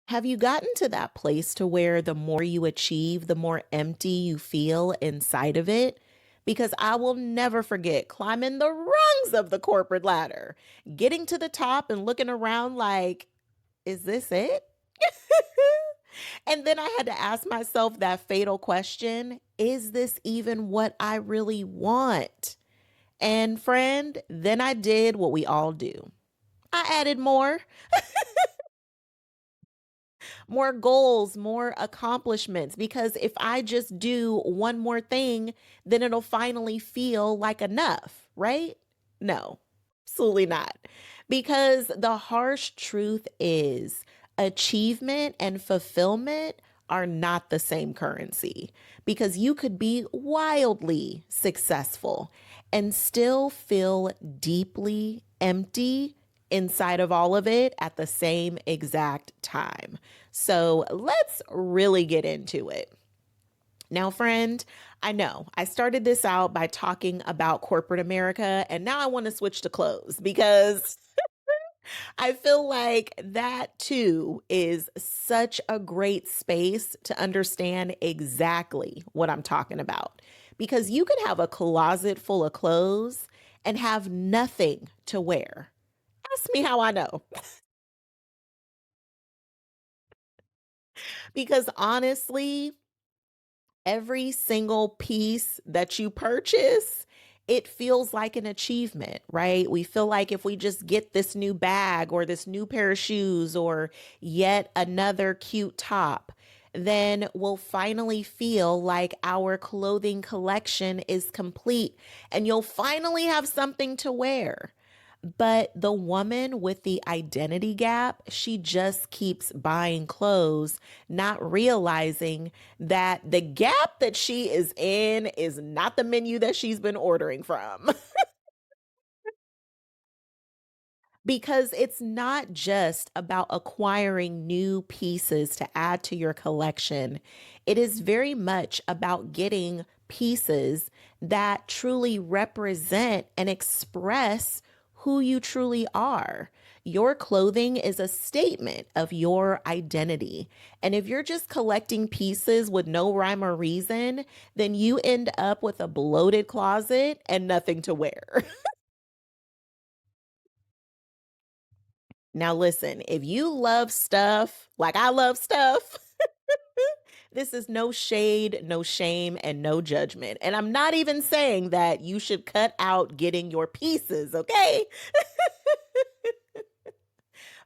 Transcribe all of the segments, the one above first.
Have you gotten to that place to where the more you achieve, the more empty you feel inside of it? Because I will never forget climbing the rungs of the corporate ladder, getting to the top and looking around like, is this it? And then I had to ask myself that fatal question, is this even what I really want? And friend, then I did what we all do. I added more goals, more accomplishments. Because if I just do one more thing, then it'll finally feel like enough, right? No, absolutely not. Because the harsh truth is achievement and fulfillment are not the same currency. Because you could be wildly successful and still feel deeply empty inside of all of it at the same exact time. So let's really get into it. Now, friend, I know I started this out by talking about corporate America, and now I want to switch to clothes because I feel like that too is such a great space to understand exactly what I'm talking about. Because you could have a closet full of clothes and have nothing to wear. Ask me how I know. Because honestly, every single piece that you purchase, it feels like an achievement, right? We feel like if we just get this new bag or this new pair of shoes or yet another cute top, then we'll finally feel like our clothing collection is complete and you'll finally have something to wear. But the woman with the identity gap, she just keeps buying clothes, not realizing that the gap that she is in is not the menu that she's been ordering from. Because it's not just about acquiring new pieces to add to your collection, it is very much about getting pieces that truly represent and express who you truly are. Your clothing is a statement of your identity. And if you're just collecting pieces with no rhyme or reason, then you end up with a bloated closet and nothing to wear. Now, listen, if you love stuff like I love stuff, this is no shade, no shame, and no judgment. And I'm not even saying that you should cut out getting your pieces, okay?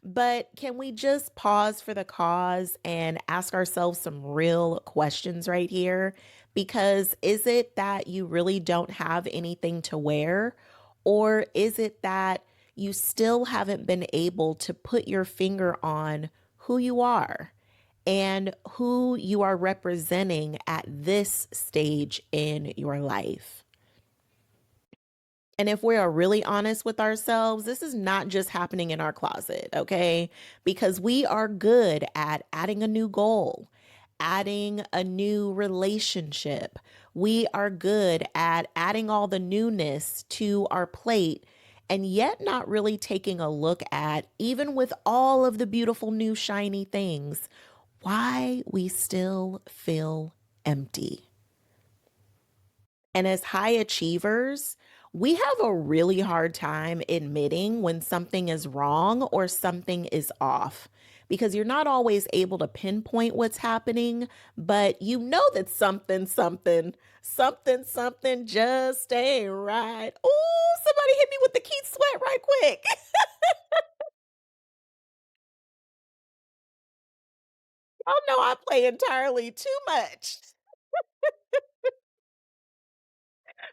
But can we just pause for the cause and ask ourselves some real questions right here? Because is it that you really don't have anything to wear? Or is it that you still haven't been able to put your finger on who you are and who you are representing at this stage in your life? And if we are really honest with ourselves, this is not just happening in our closet, okay? Because we are good at adding a new goal, adding a new relationship. We are good at adding all the newness to our plate and yet not really taking a look at, even with all of the beautiful new shiny things, why we still feel empty. And as high achievers, we have a really hard time admitting when something is wrong or something is off because you're not always able to pinpoint what's happening, but you know that something just ain't right. Oh, somebody hit me with the Keith sweat right quick. Oh no, I play entirely too much,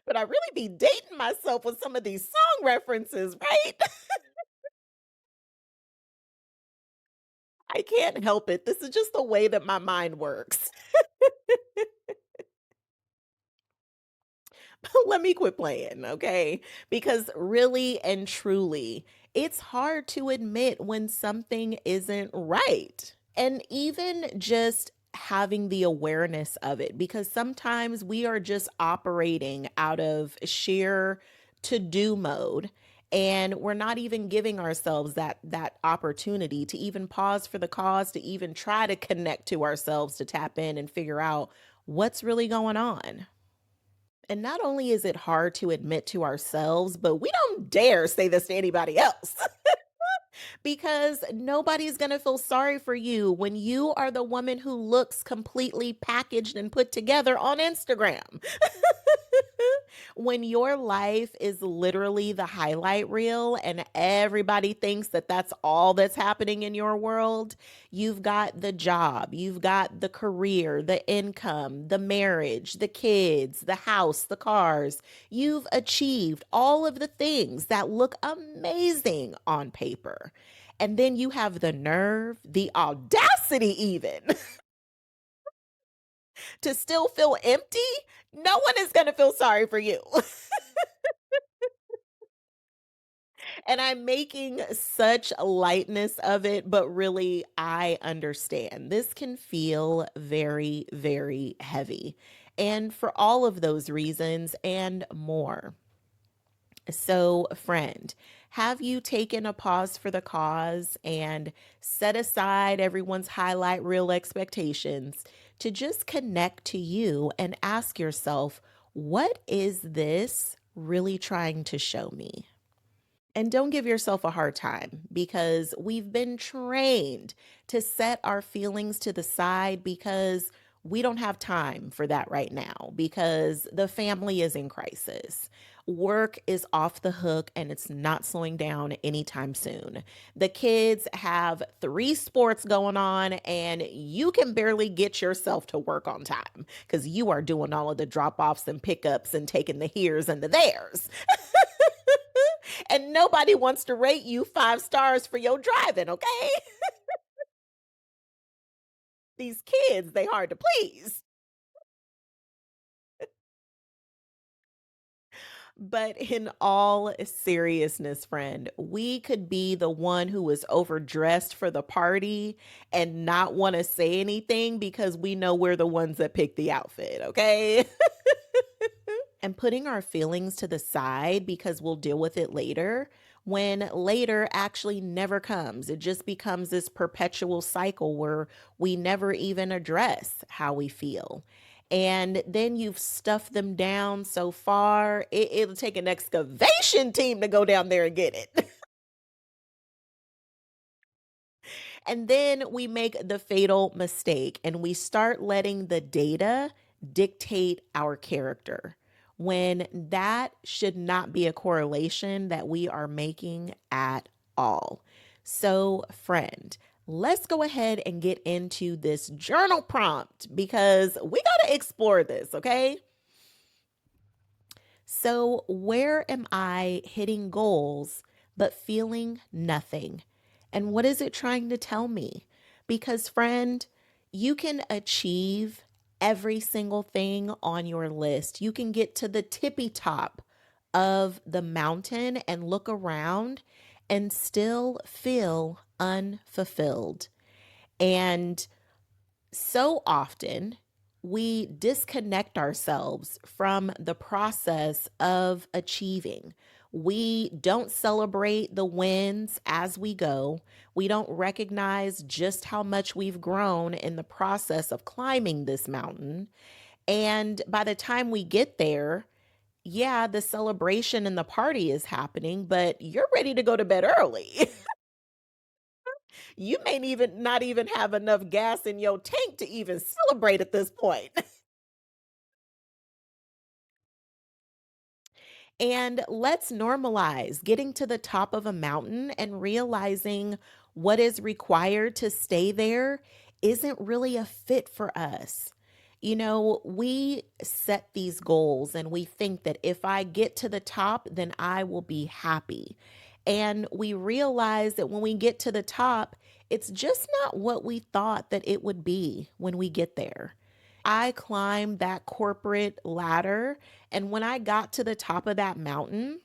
but I really be dating myself with some of these song references, right? I can't help it. This is just the way that my mind works. Let me quit playing, okay? Because really and truly, it's hard to admit when something isn't right. And even just having the awareness of it, because sometimes we are just operating out of sheer to do mode. And we're not even giving ourselves that opportunity to even pause for the cause, to even try to connect to ourselves, to tap in and figure out what's really going on. And not only is it hard to admit to ourselves, but we don't dare say this to anybody else. Because nobody's going to feel sorry for you when you are the woman who looks completely packaged and put together on Instagram. When your life is literally the highlight reel and everybody thinks that that's all that's happening in your world, you've got the job, you've got the career, the income, the marriage, the kids, the house, the cars. You've achieved all of the things that look amazing on paper. And then you have the nerve, the audacity, even to still feel empty. No one is going to feel sorry for you. And I'm making such lightness of it, but really, I understand. This can feel very, very heavy. And for all of those reasons and more. So, friend, have you taken a pause for the cause and set aside everyone's highlight reel expectations to just connect to you and ask yourself, what is this really trying to show me? And don't give yourself a hard time because we've been trained to set our feelings to the side because we don't have time for that right now because the family is in crisis. Work is off the hook and it's not slowing down anytime soon. The kids have three sports going on and you can barely get yourself to work on time because you are doing all of the drop offs and pickups and taking the here's and the there's. And nobody wants to rate you 5 stars for your driving, okay? These kids, they hard to please. But in all seriousness, friend, we could be the one who is overdressed for the party and not want to say anything because we know we're the ones that picked the outfit, okay? And putting our feelings to the side because we'll deal with it later, when later actually never comes. It just becomes this perpetual cycle where we never even address how we feel. And then you've stuffed them down so far, it'll take an excavation team to go down there and get it. And then we make the fatal mistake and we start letting the data dictate our character when that should not be a correlation that we are making at all. So, friend, let's go ahead and get into this journal prompt because we got to explore this, okay? So, where am I hitting goals but feeling nothing? And what is it trying to tell me? Because, friend, you can achieve every single thing on your list. You can get to the tippy top of the mountain and look around and still feel unfulfilled. And so often we disconnect ourselves from the process of achieving. We don't celebrate the wins as we go. We don't recognize just how much we've grown in the process of climbing this mountain. And by the time we get there, yeah, the celebration and the party is happening, but you're ready to go to bed early. You may even not even have enough gas in your tank to even celebrate at this point. And let's normalize getting to the top of a mountain and realizing what is required to stay there isn't really a fit for us. We set these goals and we think that if I get to the top, then I will be happy. And we realize that when we get to the top, it's just not what we thought that it would be when we get there. I climbed that corporate ladder. And when I got to the top of that mountain,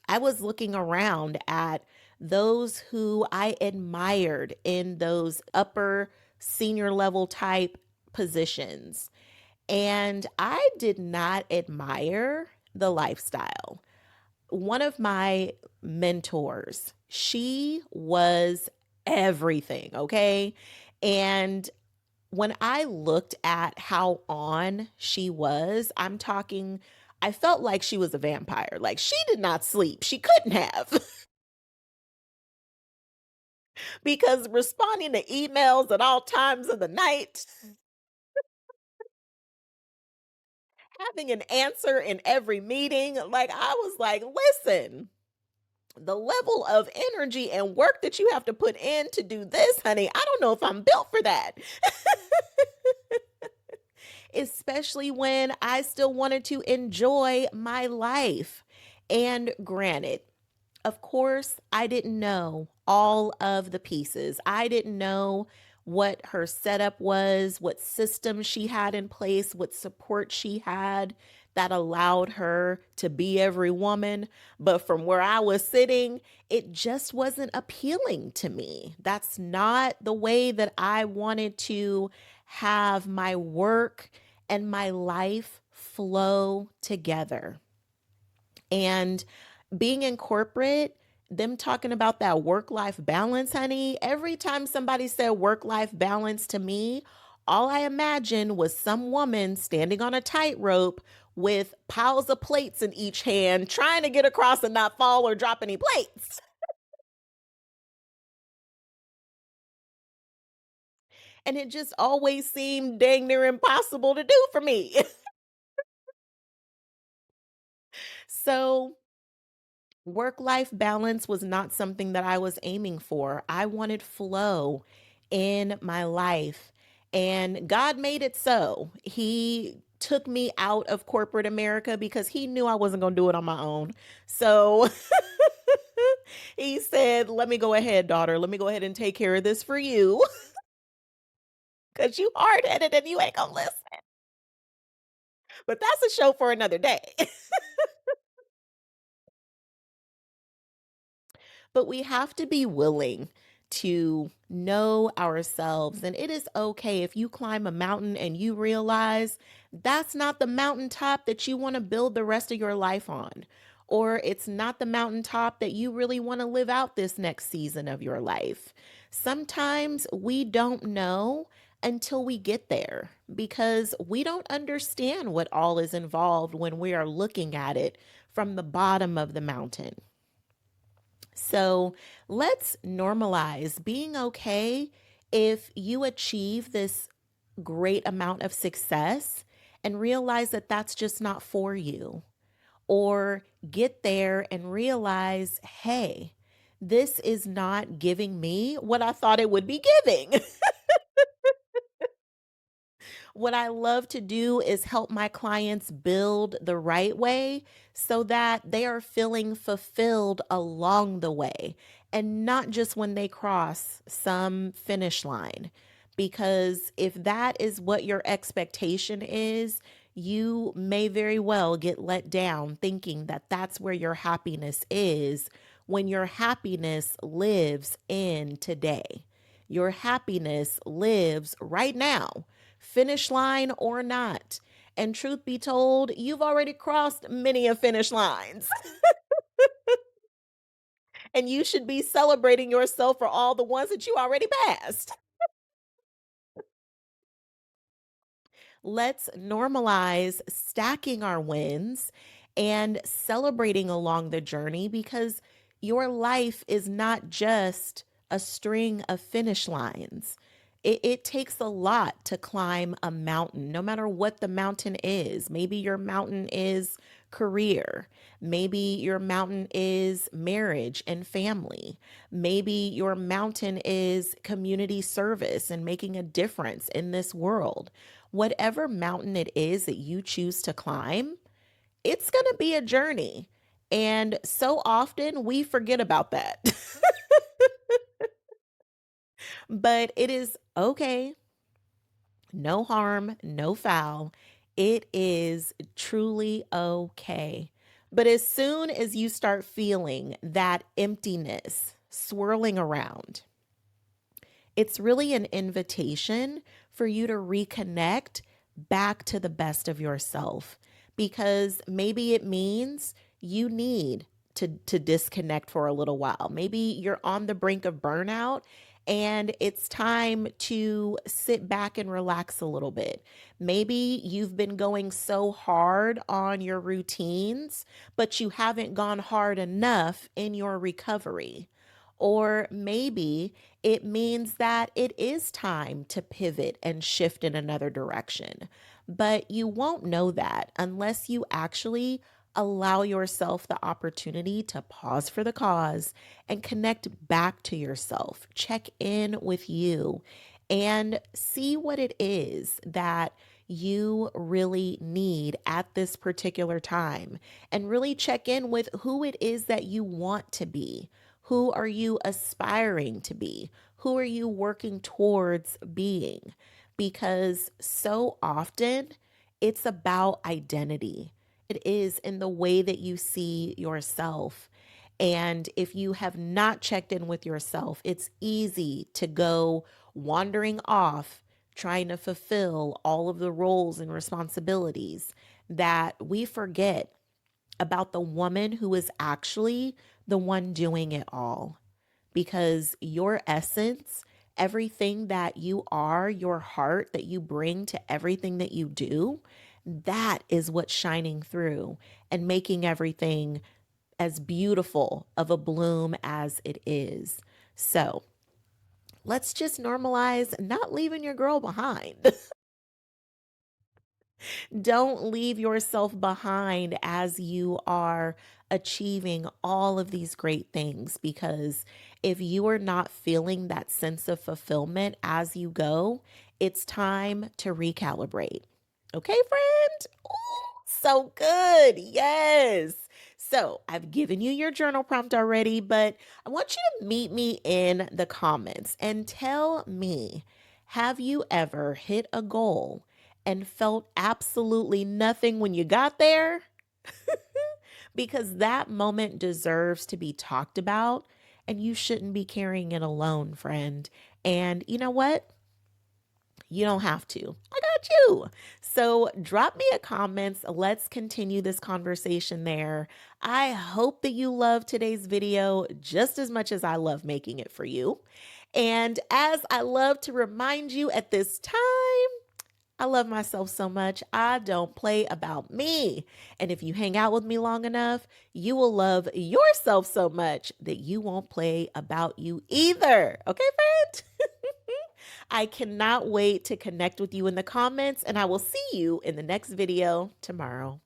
I was looking around at those who I admired in those upper senior level type positions. And I did not admire the lifestyle. One of my mentors, she was everything, okay? And when I looked at how on she was, I'm talking, I felt like she was a vampire. Like she did not sleep. She couldn't have because responding to emails at all times of the night, having an answer in every meeting, like I was like, listen, the level of energy and work that you have to put in to do this, honey, I don't know if I'm built for that. Especially when I still wanted to enjoy my life. And granted, of course, I didn't know all of the pieces. I didn't know what her setup was, what systems she had in place, what support she had that allowed her to be every woman. But from where I was sitting, it just wasn't appealing to me. That's not the way that I wanted to have my work and my life flow together. And being in corporate, them talking about that work life balance, honey, every time somebody said work life balance to me, all I imagined was some woman standing on a tightrope with piles of plates in each hand, trying to get across and not fall or drop any plates. And it just always seemed dang near impossible to do for me. So work life balance was not something that I was aiming for. I wanted flow in my life, and God made it so. He took me out of corporate America because he knew I wasn't going to do it on my own. So he said, let me go ahead, daughter. Let me go ahead and take care of this for you because you hard headed and you ain't going to listen. But that's a show for another day. But we have to be willing to know ourselves. And it is okay if you climb a mountain and you realize that's not the mountaintop that you want to build the rest of your life on. Or it's not the mountaintop that you really want to live out this next season of your life. Sometimes we don't know until we get there because we don't understand what all is involved when we are looking at it from the bottom of the mountain. So let's normalize being okay if you achieve this great amount of success and realize that that's just not for you. Or get there and realize, hey, this is not giving me what I thought it would be giving. What I love to do is help my clients build the right way so that they are feeling fulfilled along the way and not just when they cross some finish line. Because if that is what your expectation is, you may very well get let down thinking that that's where your happiness is when your happiness lives in today. Your happiness lives right now, finish line or not. And truth be told, you've already crossed many of finish lines. And you should be celebrating yourself for all the ones that you already passed. Let's normalize stacking our wins and celebrating along the journey because your life is not just a string of finish lines. It takes a lot to climb a mountain, no matter what the mountain is. Maybe your mountain is career. Maybe your mountain is marriage and family. Maybe your mountain is community service and making a difference in this world. Whatever mountain it is that you choose to climb, it's going to be a journey. And so often we forget about that. But it is okay. No harm, no foul. It is truly okay. But as soon as you start feeling that emptiness swirling around, it's really an invitation for you to reconnect back to the best of yourself because maybe it means you need to disconnect for a little while. Maybe you're on the brink of burnout and it's time to sit back and relax a little bit. Maybe you've been going so hard on your routines, but you haven't gone hard enough in your recovery. Or maybe it means that it is time to pivot and shift in another direction. But you won't know that unless you actually allow yourself the opportunity to pause for the cause and connect back to yourself. Check in with you and see what it is that you really need at this particular time. And really check in with who it is that you want to be. Who are you aspiring to be? Who are you working towards being? Because so often it's about identity. It is in the way that you see yourself. And if you have not checked in with yourself, it's easy to go wandering off trying to fulfill all of the roles and responsibilities that we forget about the woman who is actually the one doing it all. Because your essence, everything that you are, your heart that you bring to everything that you do, that is what's shining through and making everything as beautiful of a bloom as it is. So let's just normalize not leaving your girl behind. Don't leave yourself behind as you are achieving all of these great things, because if you are not feeling that sense of fulfillment as you go, it's time to recalibrate. Okay, friend? Ooh, so good. Yes. So I've given you your journal prompt already, but I want you to meet me in the comments and tell me, have you ever hit a goal and felt absolutely nothing when you got there? Because that moment deserves to be talked about, and you shouldn't be carrying it alone, friend. And you know what? You don't have to. I got you. So drop me a comments. Let's continue this conversation there. I hope that you love today's video just as much as I love making it for you. And as I love to remind you at this time, I love myself so much, I don't play about me. And if you hang out with me long enough, you will love yourself so much that you won't play about you either. Okay, friend? I cannot wait to connect with you in the comments, and I will see you in the next video tomorrow.